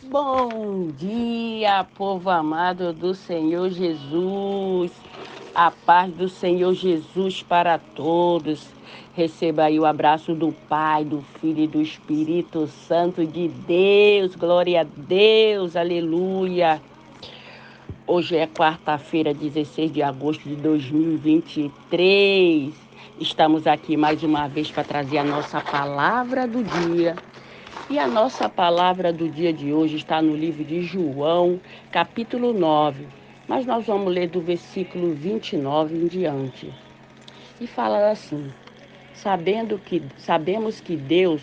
Bom dia, povo amado do Senhor Jesus. A paz do Senhor Jesus para todos. Receba aí o abraço do Pai, do Filho e do Espírito Santo de Deus. Glória a Deus, aleluia. Hoje é quarta-feira, 16 de agosto de 2023. Estamos aqui mais uma vez para trazer a nossa palavra do dia. E a nossa palavra do dia de hoje está no livro de João, capítulo 9. Mas nós vamos ler do versículo 29 em diante. E fala assim: sabemos que Deus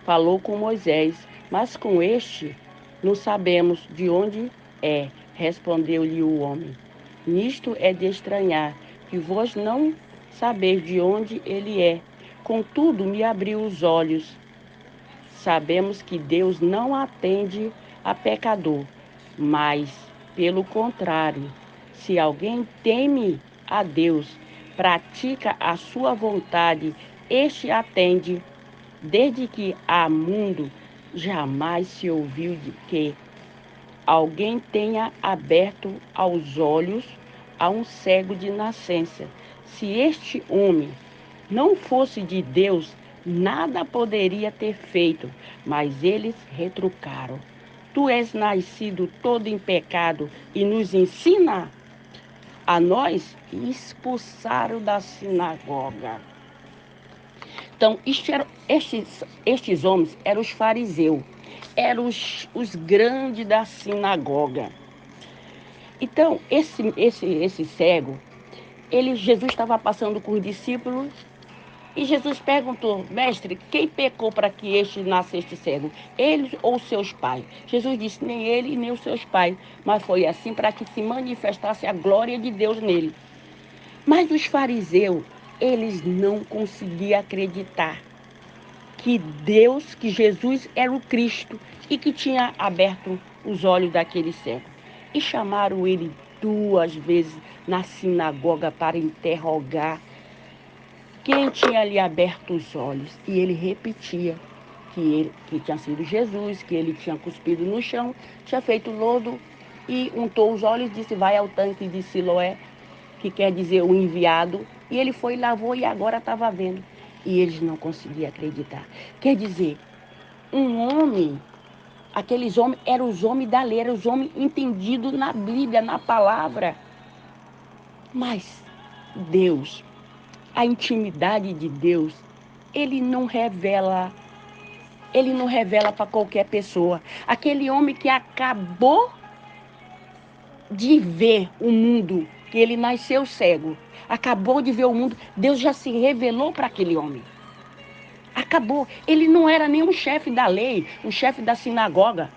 falou com Moisés, mas com este não sabemos de onde é, respondeu-lhe o homem. Nisto é de estranhar que vós não sabeis de onde ele é. Contudo, me abriu os olhos. Sabemos que Deus não atende a pecador, mas, pelo contrário, se alguém teme a Deus, pratica a sua vontade, este atende. Desde que há mundo, jamais se ouviu de que alguém tenha aberto aos olhos a um cego de nascença. Se este homem não fosse de Deus, nada poderia ter feito, mas eles retrucaram. Tu és nascido todo em pecado e nos ensina a nós expulsaram da sinagoga. Então, estes homens eram os fariseus, eram os grandes da sinagoga. Então, esse cego, Jesus estava passando com os discípulos e Jesus perguntou: mestre, quem pecou para que este nascesse cego? Eles ou seus pais? Jesus disse: nem ele nem os seus pais, mas foi assim para que se manifestasse a glória de Deus nele. Mas os fariseus, eles não conseguiam acreditar que Jesus era o Cristo e que tinha aberto os olhos daquele cego. E chamaram ele 2 vezes na sinagoga para interrogar quem tinha lhe aberto os olhos. E ele repetia que tinha sido Jesus, que ele tinha cuspido no chão, tinha feito lodo e untou os olhos e disse: vai ao tanque de Siloé, que quer dizer o enviado. E ele foi, lavou e agora estava vendo. E eles não conseguiam acreditar. Quer dizer, um homem, aqueles homens eram os homens da lei, eram os homens entendidos na Bíblia, na palavra. Mas Deus, a intimidade de Deus, ele não revela para qualquer pessoa. Aquele homem que acabou de ver o mundo, que ele nasceu cego, acabou de ver o mundo, Deus já se revelou para aquele homem. Acabou. Ele não era nenhum chefe da lei, um chefe da sinagoga.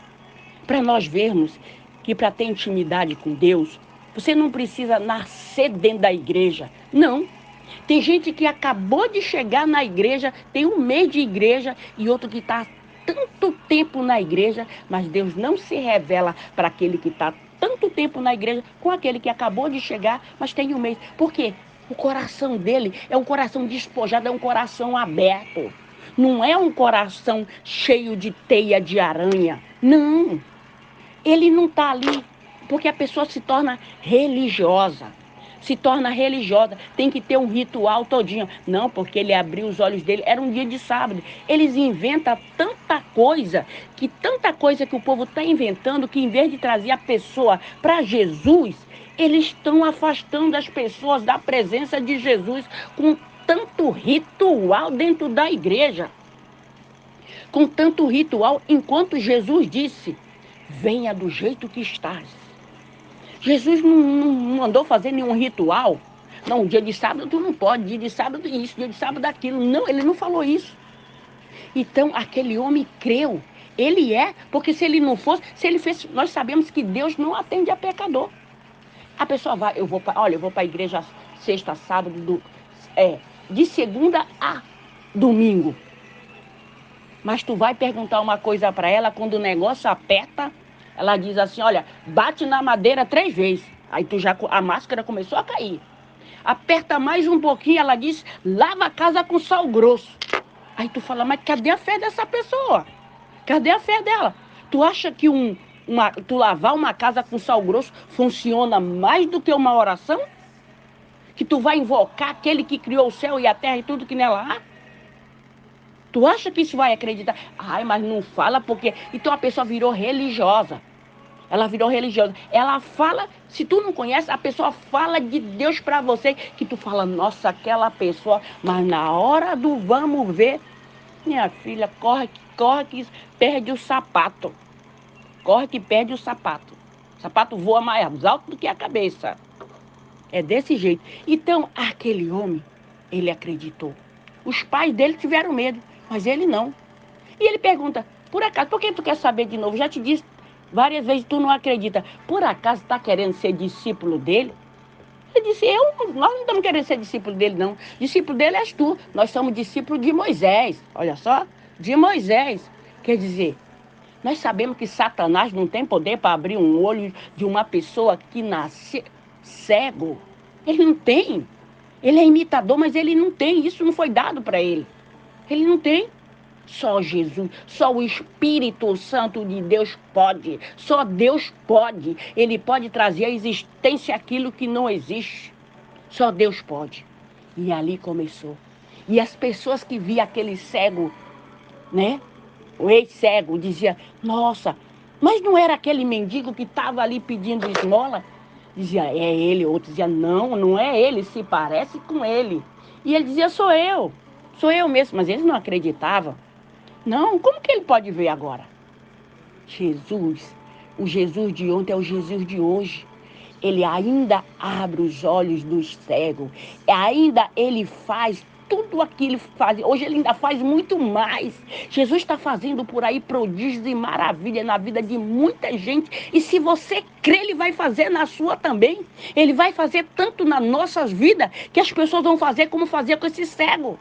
Para nós vermos que para ter intimidade com Deus, você não precisa nascer dentro da igreja. Não. Tem gente que acabou de chegar na igreja, tem um mês de igreja, e outro que está tanto tempo na igreja, mas Deus não se revela para aquele que está tanto tempo na igreja com aquele que acabou de chegar, mas tem um mês. Por quê? O coração dele é um coração despojado, é um coração aberto. Não é um coração cheio de teia de aranha. Não. Ele não está ali porque a pessoa se torna religiosa. Se torna religiosa, tem que ter um ritual todinho. Não, porque ele abriu os olhos dele, era um dia de sábado. Eles inventam tanta coisa que o povo está inventando, que em vez de trazer a pessoa para Jesus, eles estão afastando as pessoas da presença de Jesus com tanto ritual dentro da igreja. Com tanto ritual, enquanto Jesus disse: venha do jeito que estás. Jesus não mandou fazer nenhum ritual. Não, dia de sábado tu não pode, dia de sábado isso, dia de sábado aquilo. Não, ele não falou isso. Então, aquele homem creu. Ele é, porque se ele não fosse, se ele fez, nós sabemos que Deus não atende a pecador. A pessoa vai, eu vou para a igreja sexta, sábado, de segunda a domingo. Mas tu vai perguntar uma coisa para ela, quando o negócio aperta, ela diz assim: olha, bate na madeira 3 vezes. Aí a máscara começou a cair. Aperta mais um pouquinho, ela diz: lava a casa com sal grosso. Aí tu fala: mas cadê a fé dessa pessoa? Cadê a fé dela? Tu acha que tu lavar uma casa com sal grosso funciona mais do que uma oração? Que tu vai invocar aquele que criou o céu e a terra e tudo que nela há? Tu acha que isso vai acreditar? Ai, mas não fala porque... Então a pessoa virou religiosa. Ela virou religiosa. Ela fala, se tu não conhece, a pessoa fala de Deus pra você, que tu fala, nossa, aquela pessoa, mas na hora do vamos ver, minha filha, corre que perde o sapato. Corre que perde o sapato. O sapato voa mais alto do que a cabeça. É desse jeito. Então, aquele homem, ele acreditou. Os pais dele tiveram medo, mas ele não. E ele pergunta, por acaso, por que tu quer saber de novo? Já te disse várias vezes, tu não acredita. Por acaso está querendo ser discípulo dele? Ele disse, nós não estamos querendo ser discípulo dele, não. Discípulo dele és tu. Nós somos discípulos de Moisés. Olha só, de Moisés. Quer dizer, nós sabemos que Satanás não tem poder para abrir um olho de uma pessoa que nasce cego. Ele não tem. Ele é imitador, mas ele não tem. Isso não foi dado para ele. Ele não tem. Só Jesus, só o Espírito Santo de Deus pode. Só Deus pode. Ele pode trazer à existência aquilo que não existe. Só Deus pode. E ali começou. E as pessoas que viam aquele cego, né? O ex-cego dizia, nossa, mas não era aquele mendigo que estava ali pedindo esmola? Dizia, é ele. Outro dizia, não, não é ele, se parece com ele. E ele dizia, sou eu mesmo. Mas eles não acreditavam. Não, como que ele pode ver agora? Jesus, o Jesus de ontem é o Jesus de hoje. Ele ainda abre os olhos dos cegos. Ainda ele faz tudo aquilo que faz. Hoje ele ainda faz muito mais. Jesus está fazendo por aí prodígios e maravilhas na vida de muita gente. E se você crê, ele vai fazer na sua também. Ele vai fazer tanto nas nossas vidas que as pessoas vão fazer como fazer com esse cego.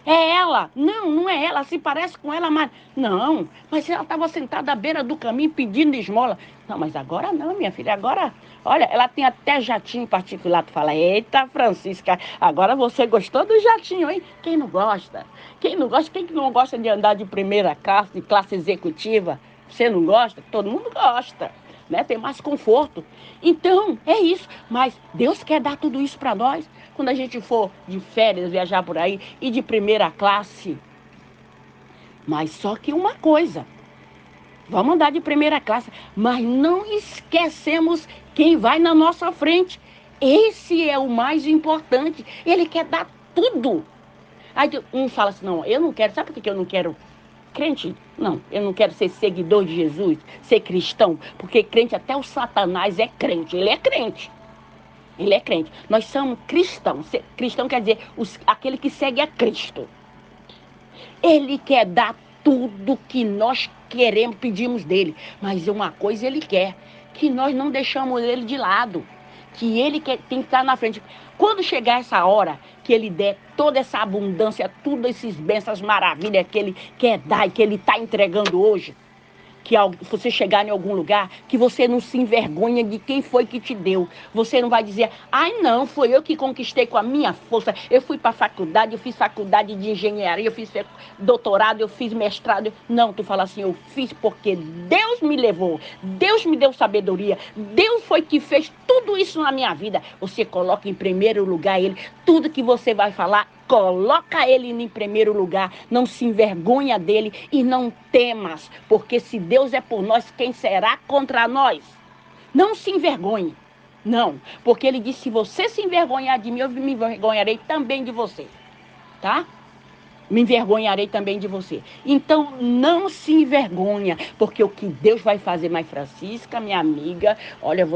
É ela. Não, não é ela. Se parece com ela, mas... Não, mas ela estava sentada à beira do caminho pedindo esmola. Não, mas agora não, minha filha. Agora, olha, ela tem até jatinho particular. Tu fala, eita, Francisca, agora você gostou do jatinho, hein? Quem não gosta? Quem não gosta? Quem que não gosta de andar de primeira classe, de classe executiva? Você não gosta? Todo mundo gosta. Né? Tem mais conforto. Então, é isso. Mas Deus quer dar tudo isso para nós. Quando a gente for de férias, viajar por aí, e de primeira classe. Mas só que uma coisa. Vamos andar de primeira classe. Mas não esquecemos quem vai na nossa frente. Esse é o mais importante. Ele quer dar tudo. Aí um fala assim, não, eu não quero. Sabe por que eu não quero? Crente? Não, eu não quero ser seguidor de Jesus, ser cristão, porque crente, até o Satanás é crente, ele é crente. Ele é crente. Nós somos cristãos. Cristão quer dizer aquele que segue a Cristo. Ele quer dar tudo que nós queremos, pedimos dele. Mas uma coisa ele quer, que nós não deixamos ele de lado. Que ele tem que estar na frente. Quando chegar essa hora, que ele der toda essa abundância, tudo esses bênçãos, maravilhas que ele quer dar e que ele está entregando hoje, que você chegar em algum lugar, que você não se envergonha de quem foi que te deu. Você não vai dizer, ai não, foi eu que conquistei com a minha força. Eu fui para a faculdade, eu fiz faculdade de engenharia, eu fiz doutorado, eu fiz mestrado. Não, tu fala assim, eu fiz porque Deus me levou, Deus me deu sabedoria, Deus foi que fez tudo isso na minha vida. Você coloca em primeiro lugar ele, tudo que você vai falar, coloca ele em primeiro lugar, não se envergonha dele e não temas, porque se Deus é por nós, quem será contra nós? Não se envergonhe, não, porque ele disse, se você se envergonhar de mim, eu me envergonharei também de você, tá? Me envergonharei também de você. Então, não se envergonha, porque o que Deus vai fazer, mas Francisca, minha amiga, olha,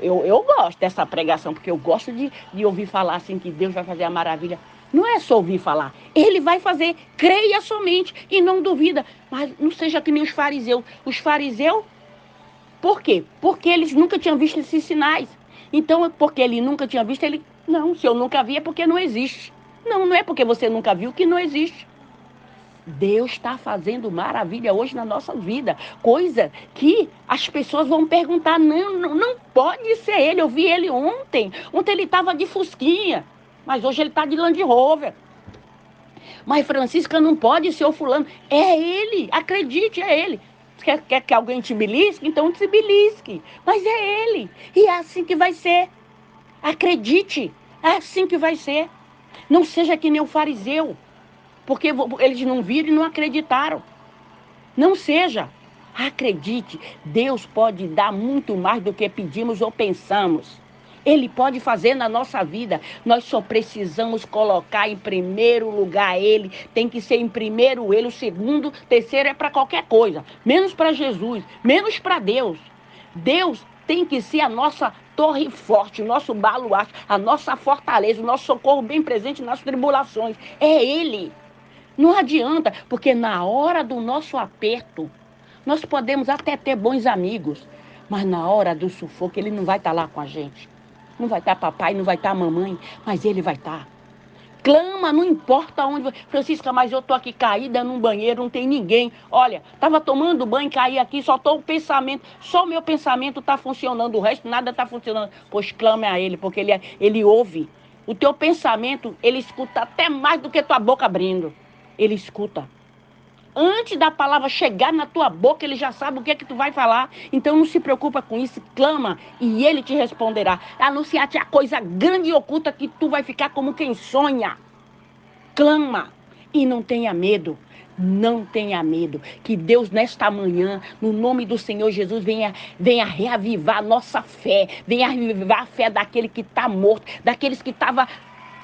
eu gosto dessa pregação, porque eu gosto de ouvir falar assim, que Deus vai fazer a maravilha. Não é só ouvir falar, ele vai fazer, creia somente e não duvida, mas não seja que nem os fariseus. Os fariseus, por quê? Porque eles nunca tinham visto esses sinais. Então, porque ele nunca tinha visto, não, se eu nunca vi é porque não existe. Não, não é porque você nunca viu que não existe. Deus está fazendo maravilha hoje na nossa vida. Coisa que as pessoas vão perguntar, não pode ser ele. Eu vi ele ontem. Ontem ele estava de fusquinha, mas hoje ele está de Land Rover. Mas Francisca, não pode ser o fulano. É ele, acredite, é ele. Quer que alguém te belisque? Então te belisque. Mas é Ele. E é assim que vai ser. Acredite. É assim que vai ser. Não seja que nem o fariseu. Porque eles não viram e não acreditaram. Não seja. Acredite. Deus pode dar muito mais do que pedimos ou pensamos. Ele pode fazer na nossa vida. Nós só precisamos colocar em primeiro lugar Ele. Tem que ser em primeiro Ele. O segundo, terceiro é para qualquer coisa. Menos para Jesus. Menos para Deus. Deus tem que ser a nossa torre forte, o nosso baluarte, a nossa fortaleza, o nosso socorro bem presente nas tribulações. É Ele. Não adianta, porque na hora do nosso aperto, nós podemos até ter bons amigos, mas na hora do sufoco Ele não vai estar lá com a gente. Não vai estar papai, não vai estar mamãe, mas Ele vai estar. Clama, não importa onde. Francisca, mas eu estou aqui caída num banheiro, não tem ninguém. Olha, estava tomando banho, caí aqui, só estou o pensamento. Só o meu pensamento está funcionando, o resto nada está funcionando. Pois clame a Ele, porque ele ouve. O teu pensamento, Ele escuta até mais do que tua boca abrindo. Ele escuta. Antes da palavra chegar na tua boca, Ele já sabe o que é que tu vai falar. Então não se preocupa com isso, clama e Ele te responderá. Anunciar-te a coisa grande e oculta que tu vai ficar como quem sonha. Clama e não tenha medo. Não tenha medo. Que Deus nesta manhã, no nome do Senhor Jesus, venha reavivar a nossa fé. Venha reavivar a fé daquele que está morto, daqueles que estavam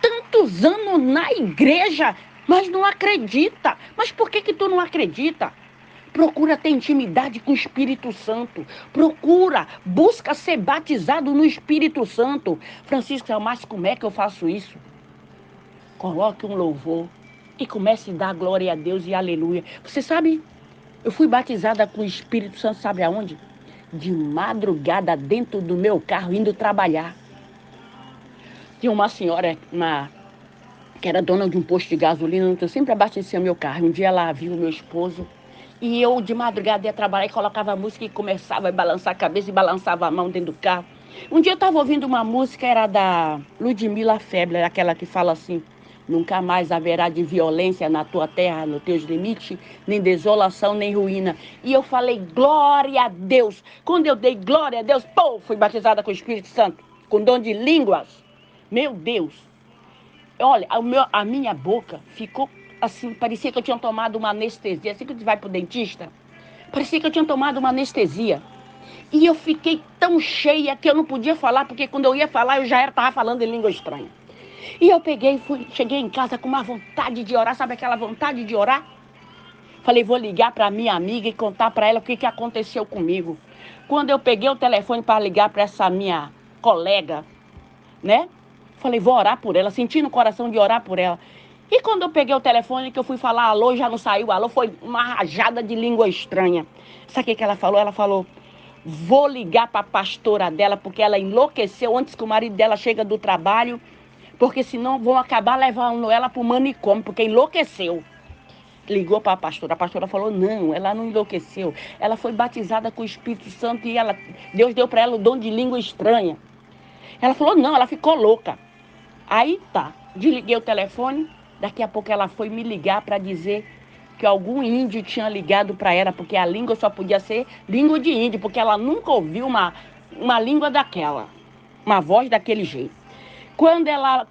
tantos anos na igreja, mas não acredita. Mas por que tu não acredita? Procura ter intimidade com o Espírito Santo. Busca ser batizado no Espírito Santo. Francisco, mas como é que eu faço isso? Coloque um louvor e comece a dar glória a Deus e aleluia. Você sabe, eu fui batizada com o Espírito Santo, sabe aonde? De madrugada dentro do meu carro, indo trabalhar. Tinha uma senhora, que era dona de um posto de gasolina, então eu sempre abastecia meu carro. Um dia ela viu o meu esposo e eu de madrugada ia trabalhar e colocava a música e começava a balançar a cabeça e balançava a mão dentro do carro. Um dia eu estava ouvindo uma música, era da Ludmilla Feble, aquela que fala assim: nunca mais haverá de violência na tua terra, nos teus limites, nem desolação, nem ruína. E eu falei, glória a Deus. Quando eu dei glória a Deus, fui batizada com o Espírito Santo, com dom de línguas. Meu Deus. Olha, a minha boca ficou assim, parecia que eu tinha tomado uma anestesia. Assim que tu vai pro dentista, parecia que eu tinha tomado uma anestesia. E eu fiquei tão cheia que eu não podia falar, porque quando eu ia falar, eu já estava falando em língua estranha. E eu cheguei em casa com uma vontade de orar, sabe aquela vontade de orar? Falei, vou ligar para minha amiga e contar para ela o que aconteceu comigo. Quando eu peguei o telefone para ligar para essa minha colega, né? Falei, vou orar por ela, senti no coração de orar por ela. E quando eu peguei o telefone, que eu fui falar alô, já não saiu alô, foi uma rajada de língua estranha. Sabe o que ela falou? Ela falou, vou ligar para a pastora dela, porque ela enlouqueceu antes que o marido dela chegue do trabalho, porque senão vão acabar levando ela para o manicômio, porque enlouqueceu. Ligou para a pastora falou, não, ela não enlouqueceu. Ela foi batizada com o Espírito Santo e Deus deu para ela o dom de língua estranha. Ela falou, não, ela ficou louca. Aí tá, desliguei o telefone, daqui a pouco ela foi me ligar para dizer que algum índio tinha ligado para ela, porque a língua só podia ser língua de índio, porque ela nunca ouviu uma língua daquela, uma voz daquele jeito. Quando ela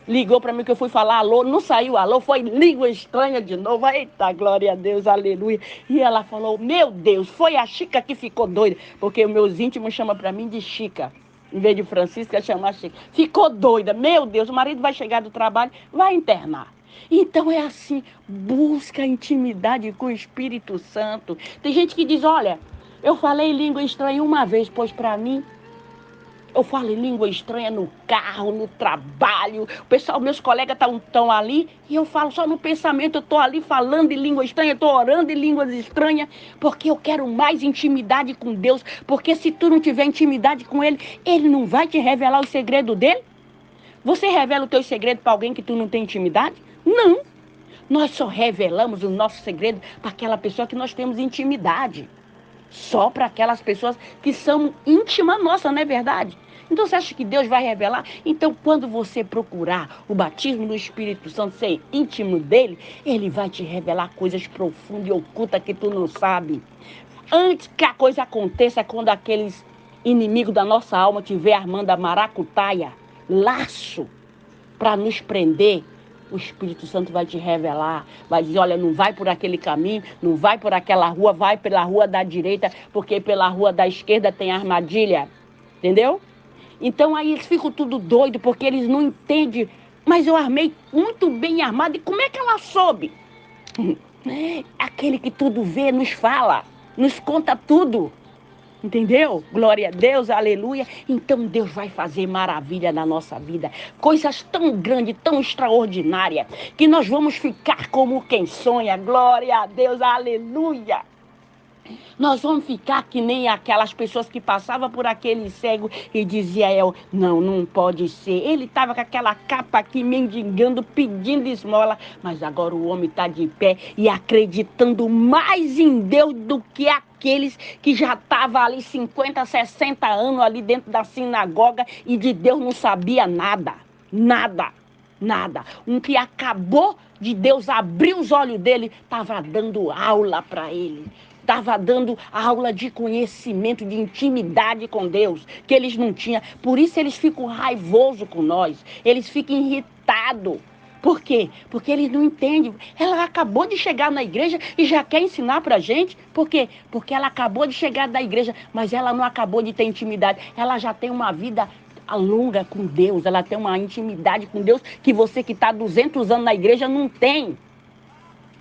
ligou para mim que eu fui falar alô, não saiu alô, foi língua estranha de novo. Eita, glória a Deus, aleluia. E ela falou, meu Deus, foi a Chica que ficou doida, porque os meus íntimos chamam para mim de Chica. Em vez de Francisca, chamar Chica. Ficou doida. Meu Deus, o marido vai chegar do trabalho, vai internar. Então é assim, busca intimidade com o Espírito Santo. Tem gente que diz, olha, eu falei língua estranha uma vez, pois para mim, eu falo em língua estranha no carro, no trabalho. O pessoal, meus colegas estão ali e eu falo só no pensamento. Eu estou ali falando em língua estranha, estou orando em línguas estranhas, porque eu quero mais intimidade com Deus. Porque se tu não tiver intimidade com Ele, Ele não vai te revelar o segredo dele. Você revela o teu segredo para alguém que tu não tem intimidade? Não. Nós só revelamos o nosso segredo para aquela pessoa que nós temos intimidade. Só para aquelas pessoas que são íntimas nossa, não é verdade? Então você acha que Deus vai revelar? Então quando você procurar o batismo do Espírito Santo, ser íntimo dele, ele vai te revelar coisas profundas e ocultas que tu não sabe. Antes que a coisa aconteça, quando aqueles inimigos da nossa alma estiver armando a maracutaia, laço, para nos prender, o Espírito Santo vai te revelar, vai dizer, olha, não vai por aquele caminho, não vai por aquela rua, vai pela rua da direita, porque pela rua da esquerda tem armadilha, entendeu? Então aí eles ficam tudo doido, porque eles não entendem, mas eu armei muito bem armado, e como é que ela soube? Aquele que tudo vê, nos fala, nos conta tudo. Entendeu? Glória a Deus, aleluia. Então Deus vai fazer maravilha na nossa vida. Coisas tão grandes, tão extraordinárias, que nós vamos ficar como quem sonha. Glória a Deus, aleluia. Nós vamos ficar que nem aquelas pessoas que passavam por aquele cego e diziam, não pode ser. Ele estava com aquela capa aqui mendigando, pedindo esmola, mas agora o homem está de pé e acreditando mais em Deus do que aqueles que já estavam ali 50, 60 anos ali dentro da sinagoga e de Deus não sabia nada, nada. Um que acabou de Deus abrir os olhos dele, estava dando aula para ele. Estava dando aula de conhecimento, de intimidade com Deus, que eles não tinham. Por isso eles ficam raivosos com nós. Eles ficam irritados. Por quê? Porque eles não entendem. Ela acabou de chegar na igreja e já quer ensinar para a gente. Por quê? Porque ela acabou de chegar da igreja, mas ela não acabou de ter intimidade. Ela já tem uma vida longa com Deus. Ela tem uma intimidade com Deus que você que está 200 anos na igreja não tem.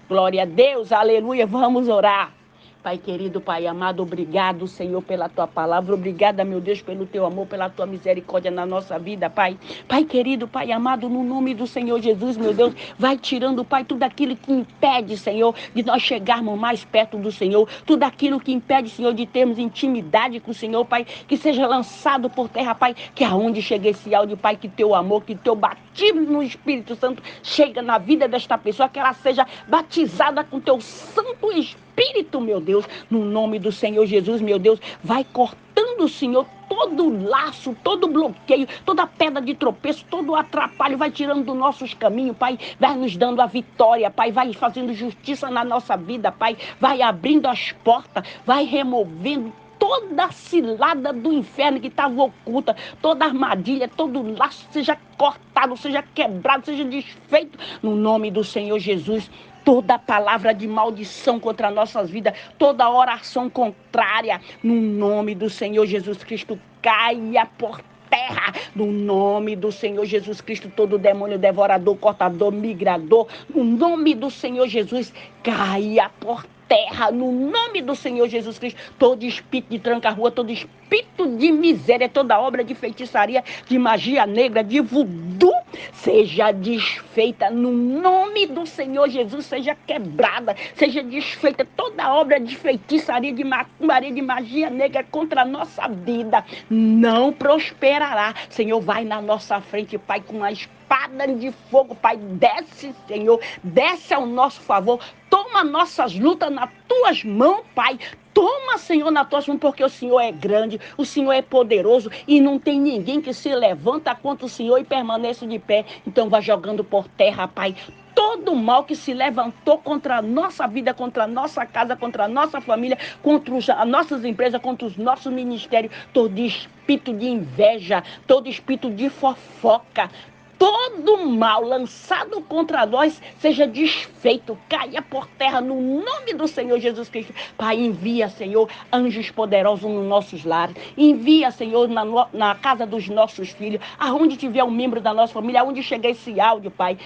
Glória a Deus, aleluia. Vamos orar. Pai querido, Pai amado, obrigado, Senhor, pela Tua palavra. Obrigada, meu Deus, pelo Teu amor, pela Tua misericórdia na nossa vida, Pai. Pai querido, Pai amado, no nome do Senhor Jesus, meu Deus, vai tirando, Pai, tudo aquilo que impede, Senhor, de nós chegarmos mais perto do Senhor. Tudo aquilo que impede, Senhor, de termos intimidade com o Senhor, Pai, que seja lançado por terra, Pai, que aonde chega esse áudio, Pai, que Teu amor, que Teu batismo no Espírito Santo chega na vida desta pessoa, que ela seja batizada com Teu Santo Espírito, meu Deus, no nome do Senhor Jesus, meu Deus, vai cortando, Senhor, todo laço, todo bloqueio, toda pedra de tropeço, todo atrapalho, vai tirando dos nossos caminhos, Pai, vai nos dando a vitória, Pai, vai fazendo justiça na nossa vida, Pai, vai abrindo as portas, vai removendo toda a cilada do inferno que estava oculta, toda armadilha, todo laço seja cortado, seja quebrado, seja desfeito, no nome do Senhor Jesus. Toda palavra de maldição contra nossas vidas, toda oração contrária, no nome do Senhor Jesus Cristo, caia por terra, no nome do Senhor Jesus Cristo, todo demônio devorador, cortador, migrador, no nome do Senhor Jesus, caia por terra, no nome do Senhor Jesus Cristo, todo espírito de tranca-rua, todo espírito de miséria, toda obra de feitiçaria, de magia negra, de voodoo, seja desfeita no nome do Senhor Jesus, seja quebrada, seja desfeita toda obra de feitiçaria, de macumbaria, de magia negra contra a nossa vida, não prosperará. Senhor, vai na nossa frente, Pai, com a espada de fogo, Pai, desce, Senhor, desce ao nosso favor, toma nossas lutas nas tuas mãos, Pai. Toma, Senhor, nas tuas mãos, porque o Senhor é grande, o Senhor é poderoso e não tem ninguém que se levanta contra o Senhor e permaneça de pé. Então vai jogando por terra, Pai, todo o mal que se levantou contra a nossa vida, contra a nossa casa, contra a nossa família, contra as nossas empresas, contra os nossos ministérios, todo espírito de inveja, todo espírito de fofoca, todo mal lançado contra nós seja desfeito, caia por terra no nome do Senhor Jesus Cristo. Pai, envia, Senhor, anjos poderosos nos nossos lares. Envia, Senhor, na casa dos nossos filhos, aonde tiver um membro da nossa família, aonde chegar esse áudio, Pai,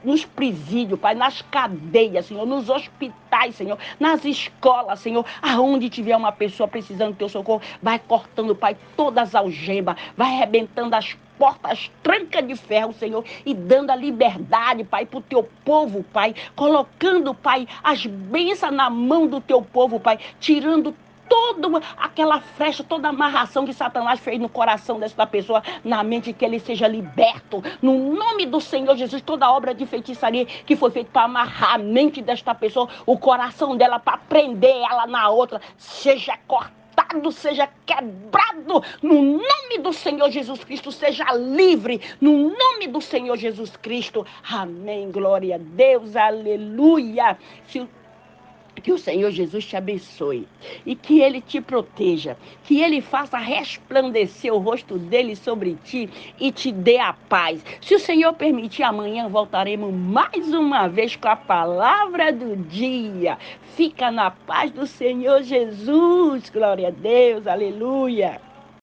nos presídios, Pai, nas cadeias, Senhor, nos hospitais, Senhor, nas escolas, Senhor, aonde tiver uma pessoa precisando do teu socorro, vai cortando, Pai, todas as algemas, vai arrebentando as portas, tranca de ferro, Senhor, e dando a liberdade, Pai, para o teu povo, Pai, colocando, Pai, as bênçãos na mão do teu povo, Pai, tirando toda aquela flecha, toda a amarração que Satanás fez no coração dessa pessoa, na mente, que ele seja liberto, no nome do Senhor Jesus, toda obra de feitiçaria que foi feita para amarrar a mente desta pessoa, o coração dela, para prender ela na outra, seja cortada atado, seja quebrado no nome do Senhor Jesus Cristo, seja livre no nome do Senhor Jesus Cristo. Amém, glória a Deus, aleluia. Que o Senhor Jesus te abençoe e que Ele te proteja, que Ele faça resplandecer o rosto dele sobre ti e te dê a paz. Se o Senhor permitir, amanhã voltaremos mais uma vez com a palavra do dia. Fica na paz do Senhor Jesus. Glória a Deus, aleluia.